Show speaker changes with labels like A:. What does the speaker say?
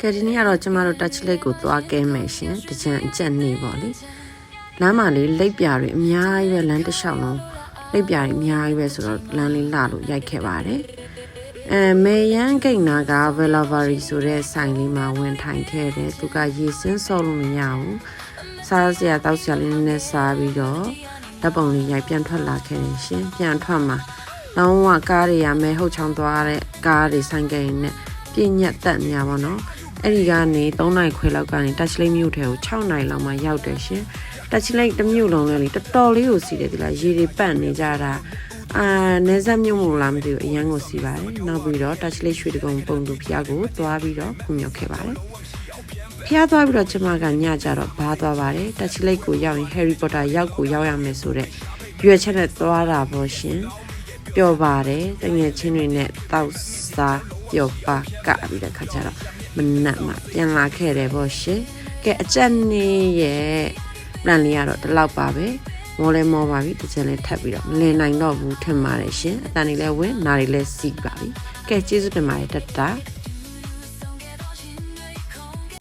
A: ကဲဒီနေ့ကတော့ကျမတို့ touch light ကိုသွားကဲမယ်ရှင်တကြံအကျက်နေပေါ့လေလမ်းမှာလေးလိပ်ပြာတွေအများကြီးပဲလမ်းတစ်လျှောက်လုံးလိပ်ပြာတွေအများကြီးပဲဆိုတော့လမ်းလေးလှလို့ရိုက်ခဲ့ပါတယ်မေယန်ဂိတ်နာက Velavary ဆိုတဲ့ဆိုင်လေးမှာဝင်ထိုင်ခဲ့တယ်သူကရေစင်းစော်လို့မရဘူးစားစရာတောက်စရာလေးနဲ့စားပြီးတော့တပ်ပုံလေးရိုက်ပြန်ထွက်လာခဲ့တယ်ရှင်ပြန်ထွက်မှာလုံးဝကားတွေရမဲဟုတ်ချောင်းသွားတဲ့ကားတွေဆိုင်ကယ်နဲ့ပြည့်ညက်တက်နေရပါတော့အဲ့ဒီကနေ3နိုင်ခွဲလောက်ကနေ touch light မြို့ထဲကို6နိုင်လောက်မှရောက်တယ်ရှင် touch light တစ်မြို့လုံးလည်းတော်တော်လေးကိုစီးတယ်ဒီလားရေတွေပတ်နေကြတာနေဆက်မြို့မို့လားမသိဘူးအရန်ကိုစီးပါတယ်နောက်ပြီးတော့ touch light ရွှေတကုံပုံသူဖျားကိုသွားပြီးတော့ခုမြောက်ခဲ့ပါတယ်ဖျားသွားပြီးတော့ကျမကညကြတော့ဘားသွားပါတယ် touch light ကိုရောက်ရင် Harry Potter ရောက်ကိုရောက်ရမယ်ဆိုတဲ့ရွေချက်နဲ့သွားတာပေါ့ရှင်ပျော်ပါတယ်တကယ်ချင်းတွေနဲ့တောက်စားပျော်ပါကပြီးတဲ့ခါကျတော့မနက်မှပြန်လာခဲ့တယ်ပေါ့ရှင်ကဲအကျက်နေရဲ့planလေးကတော့ဒီလောက်ပါပဲမောလဲမောပါပြီတချင်လေးထပ်ပြီးတော့မလည်နိုင်တော့ဘူးထင်ပါတယ်ရှင်အတန်လေးလဲဝင်နားလေးလဲစီးပါပြီကဲကျေးဇူးတင်ပါတယ်တတ